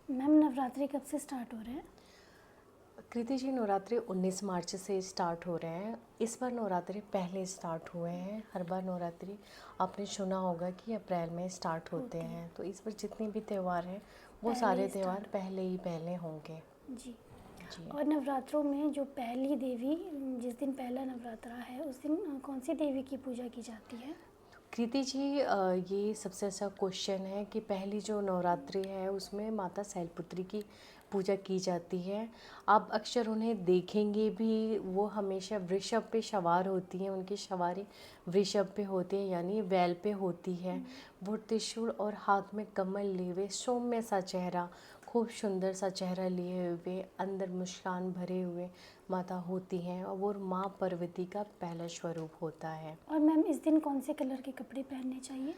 Ma'am Navratri कब से start हो रहे हैं? कृति जी, नवरात्रि 19 मार्च से स्टार्ट हो रहे हैं। इस बार नवरात्रि पहले स्टार्ट हुए हैं। हर बार नवरात्रि आपने सुना होगा कि अप्रैल में स्टार्ट होते होते हैं। हैं, तो इस बार जितने भी त्यौहार हैं वो पहले सारे ही त्यौहार स्टार्ट। पहले ही पहले होंगे। जी। जी और नवरात्रों में जो पहली देवी, जिस दिन पहला नवरात्रा है उस दिन कौन सी देवी की पूजा की जाती है? कृति जी, ये सबसे अच्छा क्वेश्चन है कि पहली जो नवरात्रि है उसमें माता शैलपुत्री की पूजा की जाती है। आप अक्सर उन्हें देखेंगे भी, वो हमेशा वृषभ पे सवार होती हैं। उनकी सवारी वृषभ पे होती है, यानी बैल पे होती है। वो त्रिशूल और हाथ में कमल लिए हुए, सौम्य सा चेहरा, खूब सुंदर सा चेहरा लिए हुए, अंदर मुस्कान भरे हुए माता होती हैं, और वो माँ पार्वती का पहला स्वरूप होता है। और मैम इस दिन कौन से कलर के कपड़े पहनने चाहिए?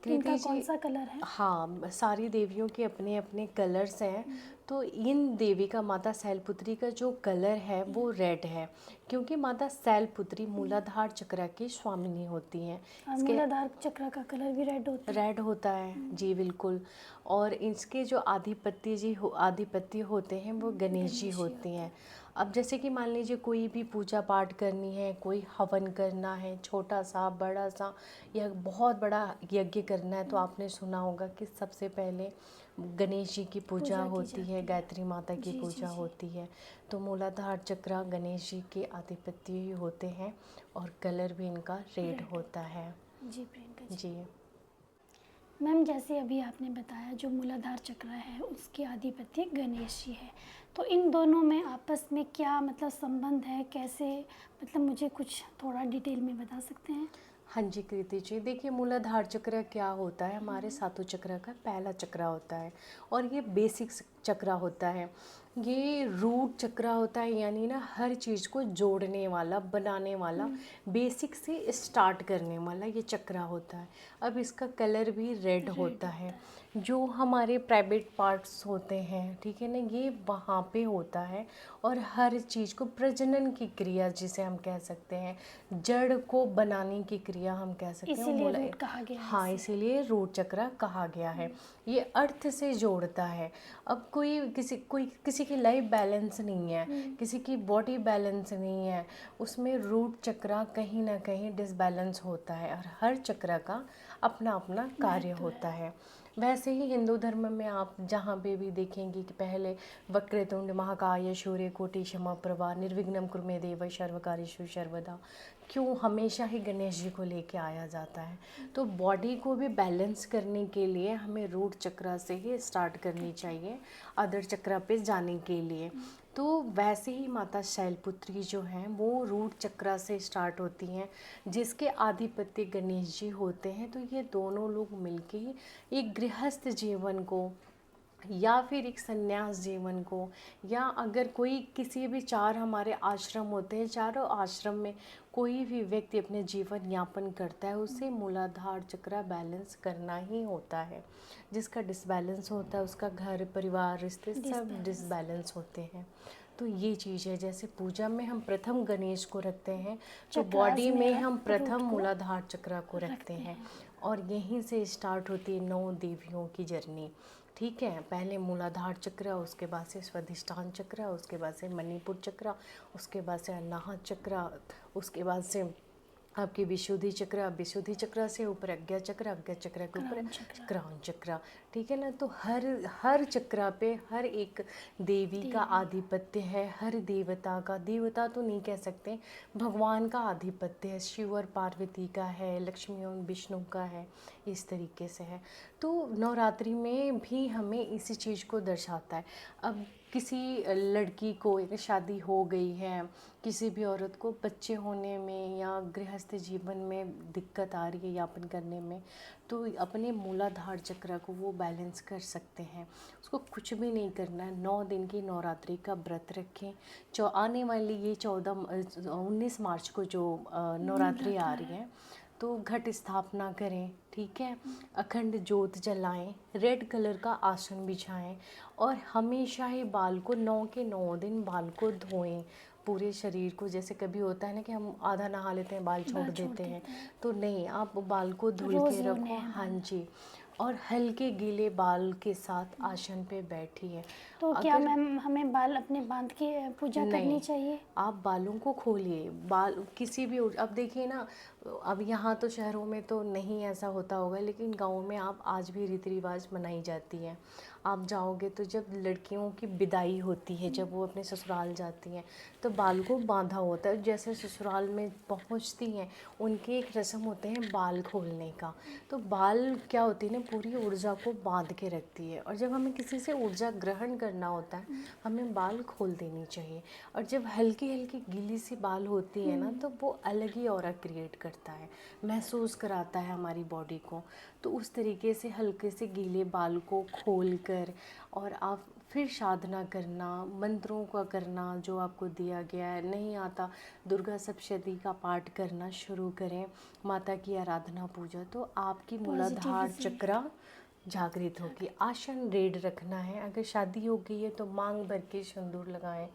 इनका कृति कौन जी, सा कलर है? हाँ, सारी देवियों के अपने अपने कलर्स हैं। तो इन देवी का, माता शैलपुत्री का जो कलर है वो रेड है, क्योंकि माता शैलपुत्री मूलाधार चक्र की स्वामिनी होती हैं। और इसके मूलाधार चक्र का कलर भी रेड होता है। रेड होता है जी, बिल्कुल। और इसके जो आधिपत्य होते हैं वो गणेश जी गणेश जी होते होते हैं। हैं। अब जैसे कि मान लीजिए कोई भी पूजा पाठ करनी है, कोई हवन करना है, छोटा सा बड़ा सा या बहुत बड़ा यज्ञ करना है, तो आपने सुना होगा कि सबसे पहले गणेश जी की पूजा पूजा की होती है, जाती है। गायत्री माता की जी जी पूजा जी। होती है। तो मूलाधार चक्र गणेश जी के आधिपत्य ही होते हैं, और कलर भी इनका रेड रेड होता होता है। है। जी प्रियंका जी। जी मैम जैसे अभी आपने बताया जो मूलाधार चक्र है उसके अधिपति गणेश जी है, तो इन दोनों में आपस में क्या मतलब संबंध है, कैसे, मतलब मुझे कुछ थोड़ा डिटेल में बता सकते हैं? हाँ जी कृति जी, देखिए मूलाधार चक्र क्या होता है, हमारे सातों चक्र का पहला चक्र होता है, और ये बेसिक चक्र होता है। ये रूट चक्र होता है, यानी ना हर चीज़ को जोड़ने वाला, बनाने वाला, बेसिक से स्टार्ट करने वाला ये चक्र होता है। अब इसका कलर भी रेड रेड होता होता है। है। जो हमारे प्राइवेट पार्ट्स होते हैं, ठीक है ना, ये वहाँ पे होता है। और हर चीज़ को प्रजनन की क्रिया जिसे हम कह सकते हैं, जड़ को बनाने की क्रिया हम कह सकते हैं, वो इसीलिए रूट कहा गया है हाँ, इसे। इसीलिए रूट चक्र कहा गया है। ये अर्थ से जोड़ता है। अब किसी की लाइफ बैलेंस नहीं है, किसी की बॉडी बैलेंस नहीं है, उसमें रूट चक्र कहीं ना कहीं डिसबैलेंस होता है, और हर चक्र का अपना अपना कार्य महत्व होता है। है। वैसे ही हिंदू धर्म में आप जहाँ पे भी देखेंगे कि पहले वक्रतुंड महाकाय सूर्यकोटि समप्रभा निर्विघ्नं कुरु मे देव सर्वकार्येषु सर्वदा, क्यों हमेशा ही गणेश जी को लेके आया जाता है। तो बॉडी को भी बैलेंस करने के लिए हमें रूट चक्र से ही स्टार्ट करनी चाहिए, अदर चक्र पे जाने के लिए। तो वैसे ही माता शैलपुत्री जो हैं वो रूट चक्र से स्टार्ट होती हैं, जिसके आधिपत्य गणेश जी होते हैं। तो ये दोनों लोग मिलके ही एक गृहस्थ जीवन को, या फिर एक संन्यास जीवन को, या अगर कोई किसी भी, चार हमारे आश्रम होते हैं, चारों आश्रम में कोई भी व्यक्ति अपने जीवन यापन करता है, उसे मूलाधार चक्र बैलेंस करना ही होता है। जिसका डिसबैलेंस होता है उसका घर परिवार रिश्ते सब डिसबैलेंस। डिसबैलेंस होते हैं। तो ये चीज़ है, जैसे पूजा में हम प्रथम गणेश को रखते हैं, तो चक्रास बॉडी में हम आप रूट प्रथम को मूलाधार चक्र को रखते रखते हैं। हैं। और यहीं से स्टार्ट होती है 9 देवियों की जर्नी। ठीक है, पहले मूलाधार चक्र, उसके बाद से स्वाधिष्ठान चक्र, उसके बाद से मणिपुर चक्र, उसके बाद से अनाहत चक्र, उसके बाद से आपकी विशुद्धि चक्र, विशुद्धि चक्र से ऊपर अज्ञा चक्र, अज्ञा चक्र के ऊपर क्राउन चक्र। क्राउन चक्र। ठीक है ना, तो हर हर चक्र पे हर एक देवी का देवी का। आधिपत्य है, हर देवता का, देवता तो नहीं कह सकते, भगवान का आधिपत्य है। शिव और पार्वती का है, लक्ष्मी और विष्णु का है, इस तरीके से है। तो नवरात्रि में भी हमें इसी चीज़ को दर्शाता है। अब किसी लड़की को एक शादी हो गई है, किसी भी औरत को बच्चे होने में या गृहस्थ जीवन में दिक्कत आ रही है यापन करने में, तो अपने मूलाधार चक्र को वो बैलेंस कर सकते हैं। उसको कुछ भी नहीं करना है, 9 दिन की नवरात्रि का व्रत रखें। आने वाली ये 19 मार्च को जो नवरात्रि आ नवरात्रा रही है। है, तो घट स्थापना करें, ठीक है, अखंड ज्योत जलाएं, रेड कलर का आसन बिछाएं, और हमेशा ही बाल को 9 के 9 दिन बाल को धोएं, पूरे शरीर को। जैसे कभी होता है ना कि हम आधा नहा लेते हैं, बाल छोड़ बाल छोड़ देते हैं, देते हैं। तो नहीं, आप बाल को धुल के रोज़ धोने रखो। हैं हाँ बाल। जी, और हल्के गीले बाल के साथ आसन पे बैठिए। तो क्या अगर मैम हमें बाल अपने बांध के पूजा करनी नहीं, चाहिए? आप बालों को खोलिए। बाल किसी भी अब देखिए ना, अब यहाँ तो शहरों में तो नहीं ऐसा होता होगा, लेकिन गाँव में आप आज भी रीति रिवाज मनाई जाती है। आप जाओगे तो जब लड़कियों की विदाई होती है, जब वो अपने ससुराल जाती हैं, तो बाल को बांधा होता है। जैसे ससुराल में पहुँचती हैं, उनके एक रस्म होते हैं बाल खोलने का। तो बाल क्या होती है ना, पूरी ऊर्जा को बांध के रखती है। और जब हमें किसी से ऊर्जा ग्रहण करना होता है, हमें बाल खोल देनी चाहिए। और जब हल्की हल्की गीली सी बाल होती है ना, तो वो अलग ही ऑरा क्रिएट करता है, महसूस कराता है हमारी बॉडी को। तो उस तरीके से हल्के से गीले बाल को खोल कर और आप फिर साधना करना, मंत्रों का करना जो आपको दिया गया है। नहीं आता, दुर्गा सप्तशती का पाठ करना शुरू करें, माता की आराधना पूजा, तो आपकी मूलाधार पॉजिटिविटी। चक्रा जागृत होगी। आसन रेड रखना है। अगर शादी हो गई है तो मांग भर के सिंदूर लगाएं।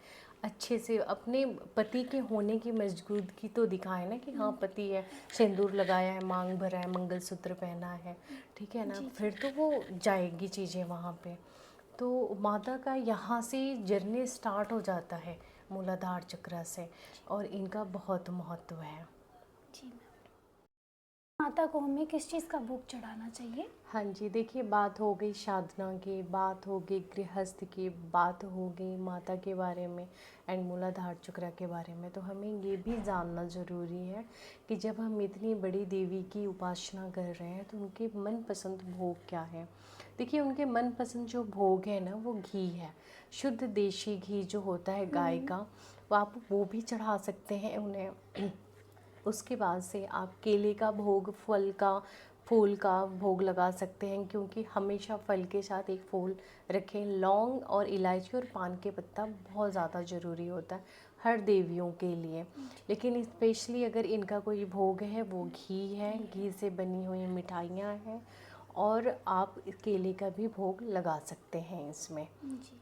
अच्छे से अपने पति के होने की मजबूती तो दिखाएं ना, कि हाँ पति है, सिंदूर लगाया है, मांग भरा है, मंगलसूत्र पहना है, ठीक है ना। जी, फिर तो वो जाएगी चीज़ें वहाँ पे। तो माता का यहाँ से जर्नी स्टार्ट हो जाता है, मूलाधार चक्र से, और इनका बहुत महत्व है। जी मैम। माता को हमें किस चीज़ का भोग चढ़ाना चाहिए? हाँ जी, देखिए, बात हो गई साधना की, बात हो गई गृहस्थ की, बात हो गई माता के बारे में एंड मूलाधार चक्र के बारे में। तो हमें ये भी जानना ज़रूरी है कि जब हम इतनी बड़ी देवी की उपासना कर रहे हैं, तो उनके मनपसंद भोग क्या है। देखिए, उनके मनपसंद जो भोग है ना, वो घी है। शुद्ध देशी घी जो होता है गाय का, वो आप वो भी चढ़ा सकते हैं उन्हें। उसके बाद से आप केले का भोग, फल का, फूल का भोग लगा सकते हैं, क्योंकि हमेशा फल के साथ एक फूल रखें। लौंग और इलायची और पान के पत्ता बहुत ज़्यादा ज़रूरी होता है हर देवियों के लिए। लेकिन स्पेशली अगर इनका कोई भोग है, वो घी है, घी से बनी हुई मिठाइयाँ हैं, और आप केले का भी भोग लगा सकते हैं इसमें। जी।